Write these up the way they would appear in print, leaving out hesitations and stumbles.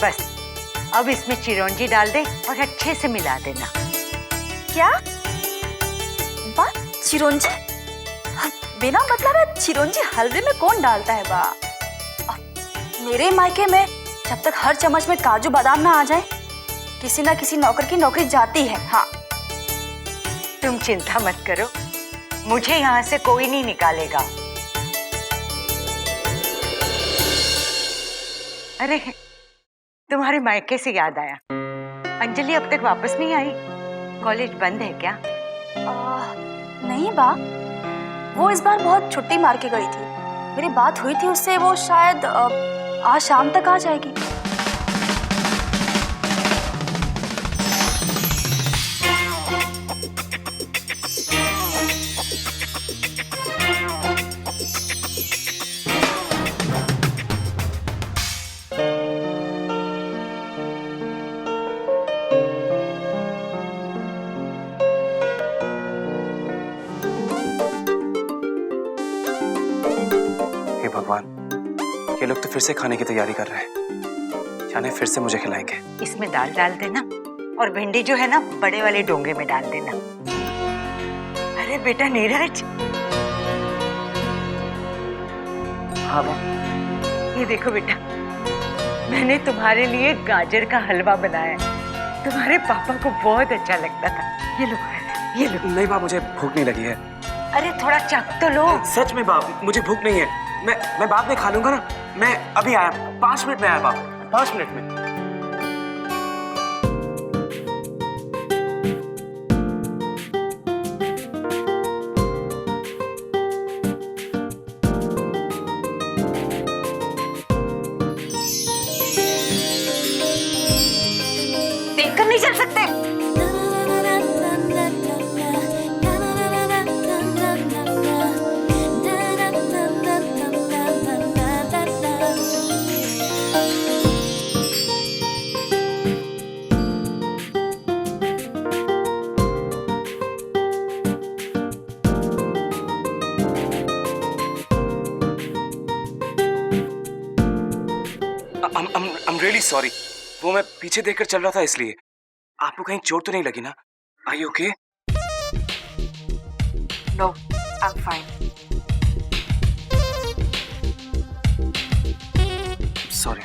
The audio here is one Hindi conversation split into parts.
बस अब इसमें चिरौंजी डाल दे और अच्छे से मिला देना। क्या बा चिरौंजी? बिना मतलब है चिरौंजी हलवे में कौन डालता है बा? मेरे मायके में जब तक हर चम्मच में काजू बादाम ना आ जाए किसी ना किसी नौकर की नौकरी जाती है। हाँ तुम चिंता मत करो, मुझे यहाँ से कोई नहीं निकालेगा। अरे तुम्हारे मायके से याद आया, अंजलि अब तक वापस नहीं आई। कॉलेज बंद है क्या? नहीं बा, वो इस बार बहुत छुट्टी मार के गई थी। मेरी बात हुई थी उससे, वो शायद आज शाम तक आ जाएगी। भगवान, ये लोग तो फिर से खाने की तैयारी कर रहे हैं। जाने फिर से मुझे खिलाएंगे। इसमें दाल डाल देना और भिंडी जो है ना बड़े वाले डोंगे में डाल देना। अरे बेटा नीरज। हाँ माँ। ये देखो बेटा, मैंने तुम्हारे लिए गाजर का हलवा बनाया है। तुम्हारे पापा को बहुत अच्छा लगता था। ये लो, ये लो। नहीं माँ, मुझे भूख नहीं लगी है। अरे थोड़ा चख तो लो। सच में बाप, मुझे भूख नहीं है। मैं बाद में खा लूंगा ना। मैं अभी आया, 5 मिनट में आया बाप, 5 मिनट में। देखकर नहीं चल सकते। I'm really sorry. वो मैं पीछे देखकर चल रहा था इसलिए। आपको कहीं चोट तो नहीं लगी ना? Are you okay? No, I'm fine. Sorry.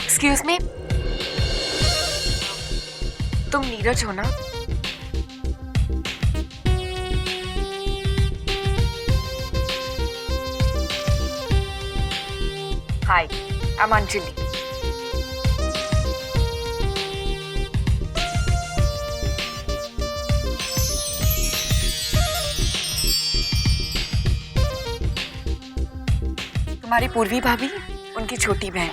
Excuse me? तुम नीरज हो ना? Hi, I'm Anjali. तुम्हारी पूर्वी भाभी, उनकी छोटी बहन।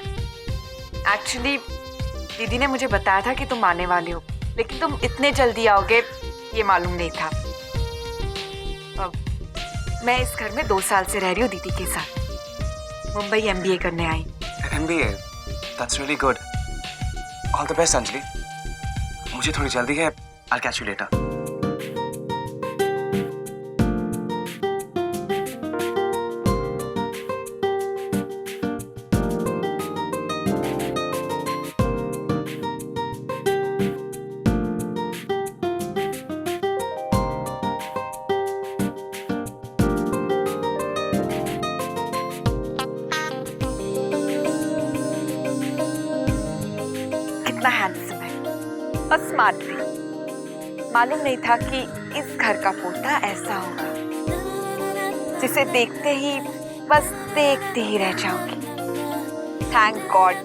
एक्चुअली दीदी ने मुझे बताया था कि तुम आने वाले हो, लेकिन तुम इतने जल्दी आओगे ये मालूम नहीं था। अब मैं इस घर में 2 साल से रह रही हूँ दीदी के साथ। मुंबई MBA करने आई। MBA? That's really good. All the best, Anjali. मुझे थोड़ी जल्दी है। I'll catch you later. कितना हैंडसम है और स्मार्ट भी। मालूम नहीं था कि इस घर का पोता ऐसा होगा, जिसे देखते ही बस देखते ही रह जाऊंगी। थैंक गॉड,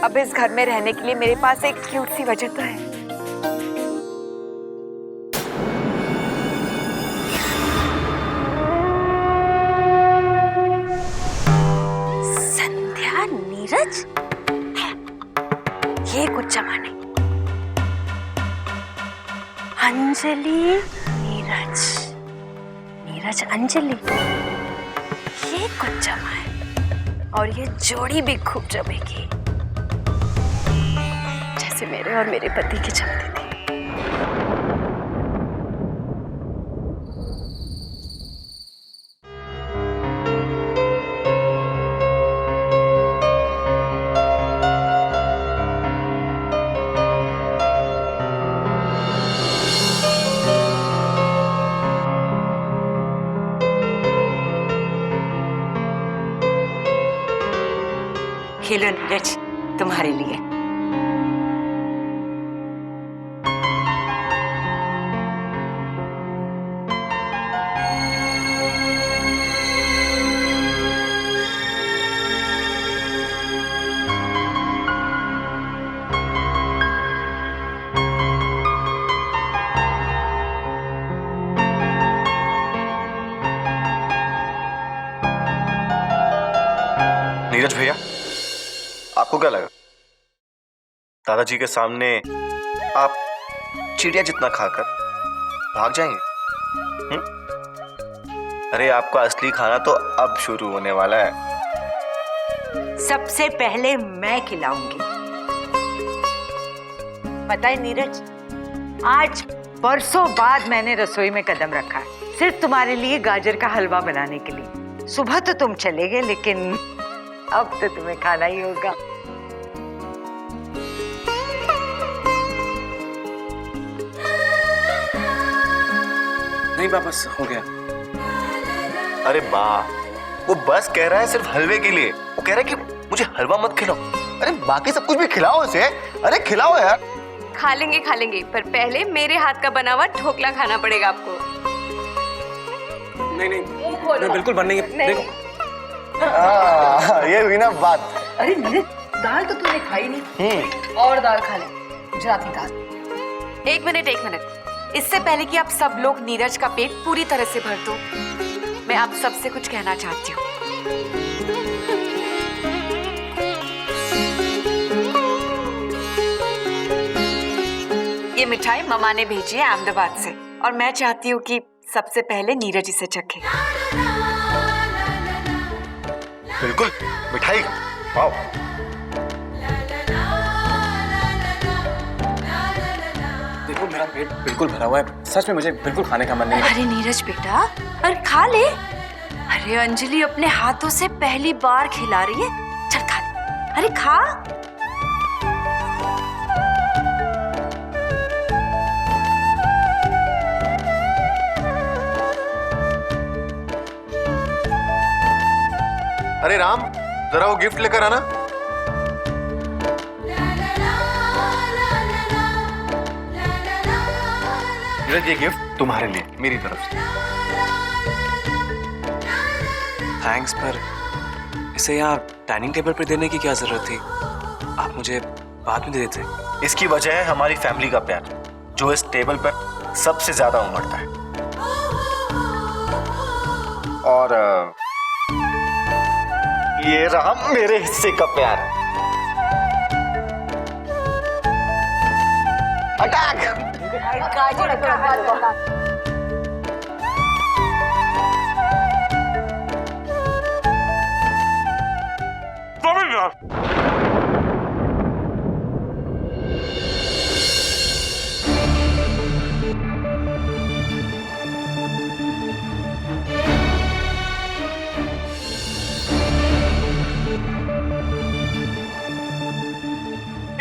अब इस घर में रहने के लिए मेरे पास एक क्यूट सी वजह तो है। संध्या नीरज, ये कुछ जमाने। अंजलि नीरज, नीरज अंजलि, ये कुछ जमा है। और ये जोड़ी भी खूब जमेगी, जैसे मेरे और मेरे पति की जमती थी। खेलो नीरज, तुम्हारे लिए। नीरज भैया, आपको क्या लगा दादाजी के सामने आप चिड़िया जितना खाकर भाग जाएंगे? अरे आपका असली खाना तो अब शुरू होने वाला है। सबसे पहले मैं खिलाऊंगी। पता है नीरज, आज बरसों बाद मैंने रसोई में कदम रखा है, सिर्फ तुम्हारे लिए गाजर का हलवा बनाने के लिए। सुबह तो तुम चले गए, लेकिन अब तो तुम्हें खाना ही होगा। नहीं बस हो गया। अरे वाह, वो बस कह रहा है सिर्फ हलवे के लिए। वो कह रहा है कि मुझे हलवा मत खिलाओ। अरे बाकी सब कुछ भी खिलाओ उसे। अरे खिलाओ यार। खा लेंगे, पर पहले मेरे हाथ का बना हुआ ढोकला खाना पड़ेगा आपको। नहीं बिल्कुल बन नहीं है। देखो ये हुई ना बात। अरे नीरज, दाल तो तूने खाई नहीं, और दाल खा ले, गुजराती दाल। एक मिनट, इससे पहले कि आप सब लोग नीरज का पेट पूरी तरह से भर दो, मैं आप सबसे कुछ कहना चाहती हूँ। ये मिठाई ममा ने भेजी है अहमदाबाद से, और मैं चाहती हूँ कि सबसे पहले नीरज इसे चखे। बिल्कुल, मिठाई वाओ। देखो मेरा पेट बिल्कुल भरा हुआ है, सच में मुझे बिल्कुल खाने का मन नहीं है। अरे नीरज बेटा, अरे खा ले। अरे अंजलि अपने हाथों से पहली बार खिला रही है, चल खा ले। अरे खा। अरे राम, जरा वो गिफ्ट लेकर आना। ये गिफ्ट तुम्हारे लिए मेरी तरफ से। थैंक्स, पर इसे यहाँ डाइनिंग टेबल पर देने की क्या जरूरत थी? आप मुझे बाद में दे देते। इसकी वजह है हमारी फैमिली का प्यार, जो इस टेबल पर सबसे ज्यादा उमड़ता है। और ये रहा मेरे हिस्से का प्यार। अटैक!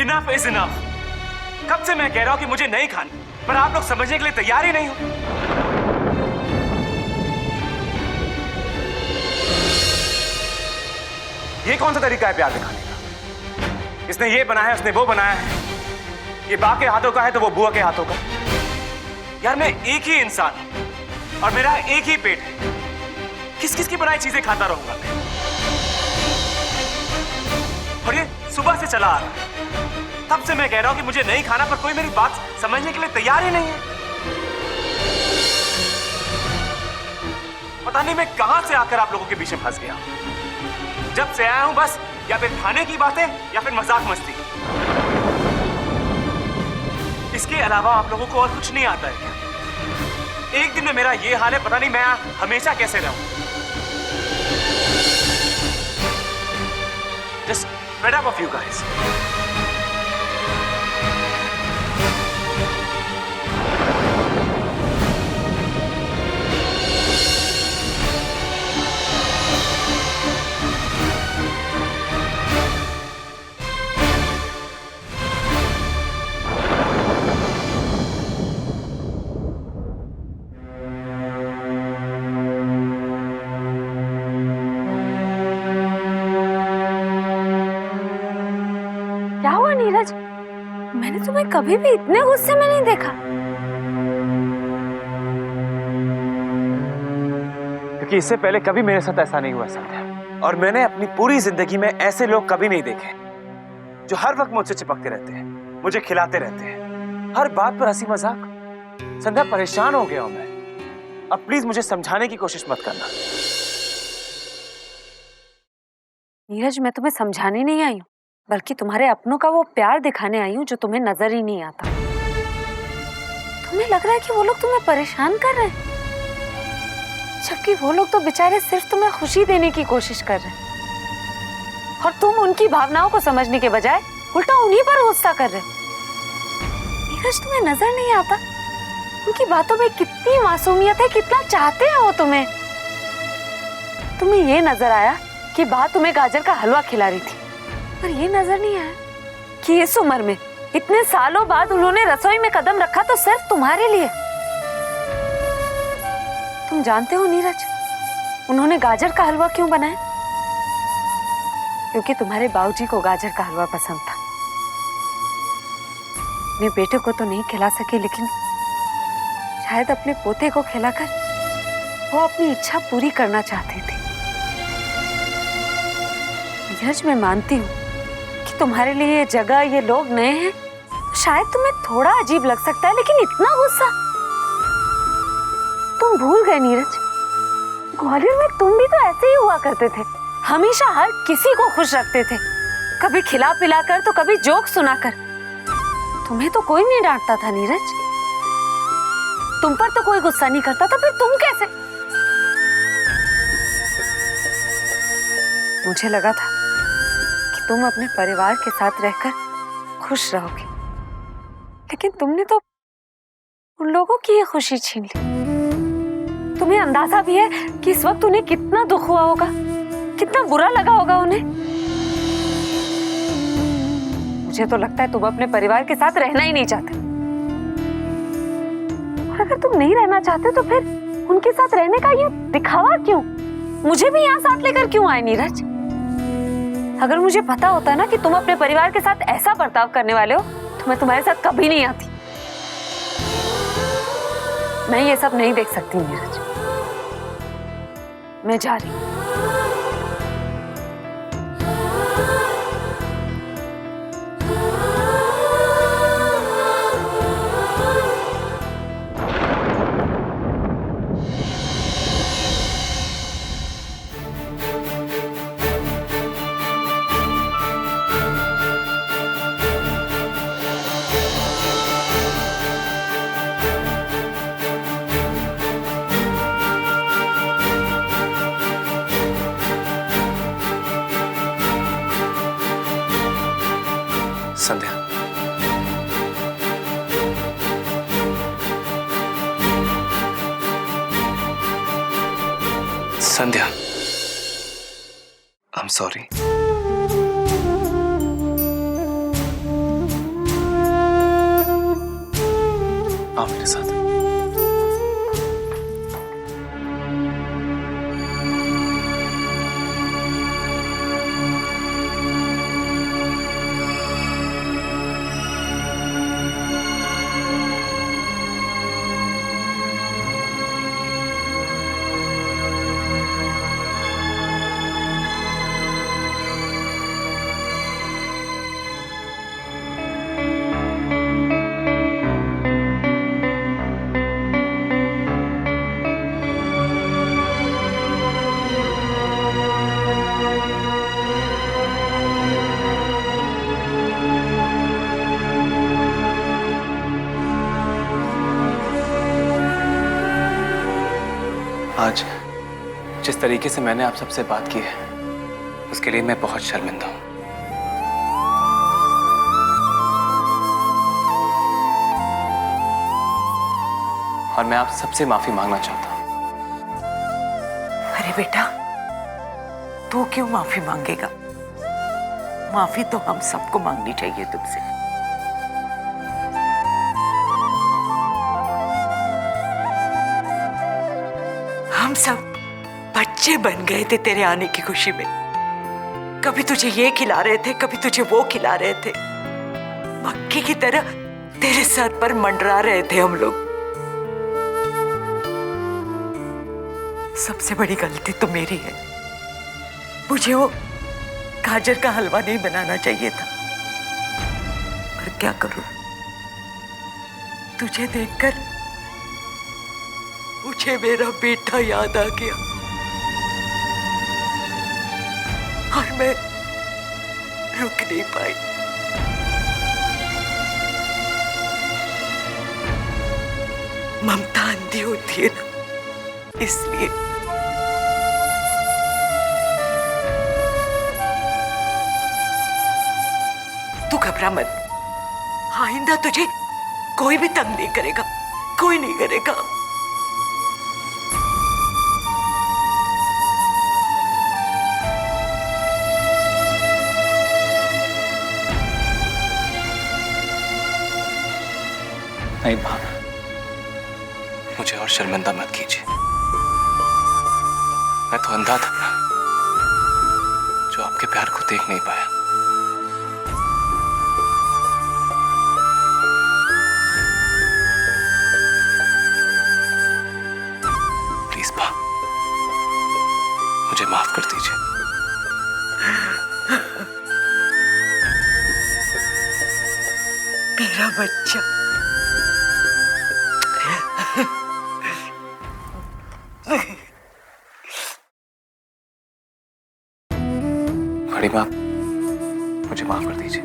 Enough is enough. कब से मैं कह रहा हूं कि मुझे नहीं खानी, पर आप लोग समझने के लिए तैयार ही नहीं हो। ये कौन सा तरीका है प्यार दिखाने का? इसने ये बनाया है, उसने वो बनाया है। ये बा के हाथों का है तो वो बुआ के हाथों का। यार मैं एक ही इंसान हूं और मेरा एक ही पेट है। किस किस की बनाई चीजें खाता रहूंगा मैं? और ये सुबह से चला आ रहा है। तब से मैं कह रहा हूं कि मुझे नहीं खाना, पर कोई मेरी बात समझने के लिए तैयार ही नहीं है। पता नहीं मैं कहां से आकर आप लोगों के बीच में फंस गया। जब से आया हूं बस या फिर खाने की बातें या फिर मजाक मस्ती। इसके अलावा आप लोगों को और कुछ नहीं आता है क्या? एक दिन में मेरा ये हाल है, पता नहीं मैं हमेशा कैसे रहूं। Just fed up of you guys. मैंने तुम्हें कभी भी इतने गुस्से में नहीं देखा। क्योंकि इससे पहले कभी मेरे साथ ऐसा नहीं हुआ संध्या, और मैंने अपनी पूरी जिंदगी में ऐसे लोग कभी नहीं देखे जो हर वक्त मुझसे चिपकते रहते हैं, मुझे खिलाते रहते हैं, हर बात पर हंसी मजाक। संध्या, परेशान हो गया हूं मैं। अब प्लीज मुझे समझाने की कोशिश मत करना। नीरज, मैं तुम्हें समझाने नहीं आई हूँ, बल्कि तुम्हारे अपनों का वो प्यार दिखाने आई हूँ जो तुम्हें नजर ही नहीं आता। तुम्हें लग रहा है कि वो लोग तुम्हें परेशान कर रहे हैं, जबकि वो लोग तो बेचारे सिर्फ तुम्हें खुशी देने की कोशिश कर रहे हैं, और तुम उनकी भावनाओं को समझने के बजाय उल्टा उन्हीं पर गुस्सा कर रहे हो। नीरज, तुम्हें नजर नहीं आता उनकी बातों में कितनी मासूमियत है, कितना चाहते हैं वो तुम्हें। तुम्हें ये नजर आया कि बात तुम्हें गाजर का हलवा खिला रही थी, पर ये नजर नहीं आया कि इस उम्र में इतने सालों बाद उन्होंने रसोई में कदम रखा तो सिर्फ तुम्हारे लिए। तुम जानते हो नीरज, उन्होंने गाजर का हलवा क्यों बनाया? क्योंकि तुम्हारे बाबूजी को गाजर का हलवा पसंद था। अपने बेटे को तो नहीं खिला सके, लेकिन शायद अपने पोते को खिलाकर वो अपनी इच्छा पूरी करना चाहते थे। नीरज, मैं मानती हूँ कि तुम्हारे लिए ये जगह, ये लोग नए हैं, तो शायद तुम्हें थोड़ा अजीब लग सकता है, लेकिन इतना गुस्सा तुम भूल गए नीरज। ग्वालियर में तुम भी तो ऐसे ही हुआ करते थे, हमेशा हर किसी को खुश रखते थे, कभी खिला पिला कर तो कभी जोक सुनाकर। तुम्हें तो कोई नहीं डांटता था नीरज, तुम पर तो कोई गुस्सा नहीं करता था, फिर तुम कैसे? मुझे लगा था कि तुम अपने परिवार के साथ रहकर खुश रहोगे, लेकिन तुमने तो उन लोगों की ये खुशी छीन ली। तुम्हें अंदाजा भी है कि इस वक्त उन्हें कितना दुख हुआ होगा, कितना बुरा लगा होगा उन्हें। मुझे तो लगता है तुम अपने परिवार के साथ रहना ही नहीं चाहते, और अगर तुम नहीं रहना चाहते तो फिर उनके साथ रहने का ये दिखावा क्यों? मुझे भी यहाँ साथ लेकर क्यों आए नीरज? अगर मुझे पता होता ना कि तुम अपने परिवार के साथ ऐसा बर्ताव करने वाले हो तो मैं तुम्हारे साथ कभी नहीं आती। मैं ये सब नहीं देख सकती नीरज, मैं जा रही हूँ। संध्या, संध्या, आई एम सॉरी। आओ मेरे साथ। आज जिस तरीके से मैंने आप सबसे बात की है उसके लिए मैं बहुत शर्मिंदा हूं। और मैं आप सबसे माफी मांगना चाहता हूं। अरे बेटा, तू क्यों माफी मांगेगा? माफी तो हम सबको मांगनी चाहिए तुमसे। हम सब बच्चे बन गए थे तेरे आने की खुशी में। कभी तुझे ये खिला रहे थे, कभी तुझे वो खिला रहे थे। मक्खी की तरह तेरे सर पर मंडरा रहे थे हम लोग। सबसे बड़ी गलती तो मेरी है। मुझे वो गाजर का हलवा नहीं बनाना चाहिए था, पर क्या करूं, तुझे देखकर मुझे मेरा बेटा याद आ गया और मैं रुक नहीं पाई। ममता अंधी होती है ना, इसलिए। तू घबरा मत, आइंदा तुझे कोई भी तंग नहीं करेगा, कोई नहीं करेगा। नहीं भाभी, मुझे और शर्मिंदा मत कीजिए। मैं तो अंधा था ना, जो आपके प्यार को देख नहीं पाया। प्लीज बा, मुझे माफ कर दीजिए। मेरा बच्चा। बड़ी माँ, मुझे माफ कर दीजिए।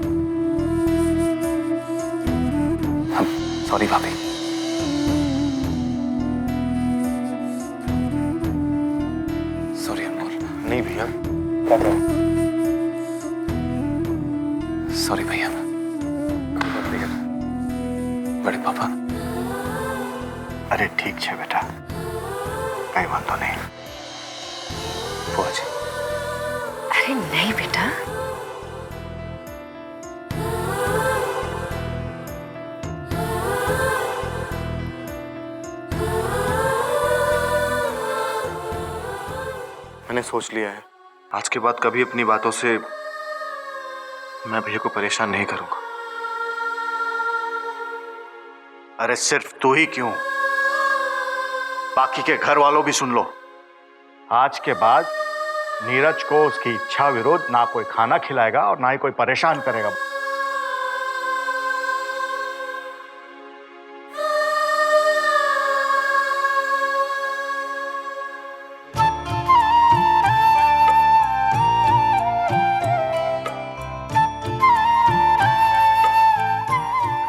हम सॉरी भाभी। सॉरी अनमोल। नहीं भैया, सॉरी भैया। बड़े पापा। अरे ठीक है बेटा, कई वांधो नहीं। बुआ जी। अरे नहीं बेटा, मैंने सोच लिया है, आज के बाद कभी अपनी बातों से मैं भैया को परेशान नहीं करूंगा। अरे सिर्फ तू ही क्यों, बाकी के घर वालों भी सुन लो। आज के बाद नीरज को उसकी इच्छा विरुद्ध ना कोई खाना खिलाएगा और ना ही कोई परेशान करेगा।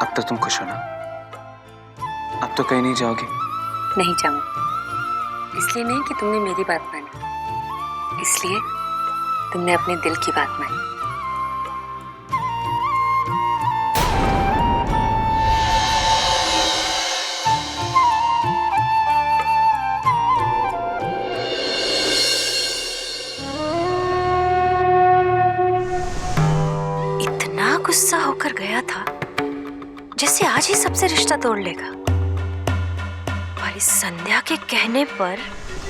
अब तो तुम खुश हो ना? अब तो कहीं नहीं जाओगी? नहीं जाऊंगी, इसलिए नहीं कि तुमने मेरी बात मानी, इसलिए तुमने अपने दिल की बात मानी। इतना गुस्सा होकर गया था जैसे आज ही सबसे रिश्ता तोड़ लेगा, और इस संध्या के कहने पर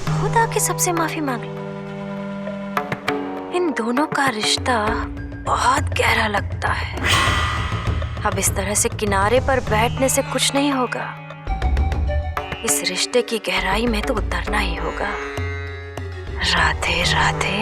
खुद आके सबसे माफी मांग ली। इन दोनों का रिश्ता बहुत गहरा लगता है। अब इस तरह से किनारे पर बैठने से कुछ नहीं होगा, इस रिश्ते की गहराई में तो उतरना ही होगा। राधे राधे।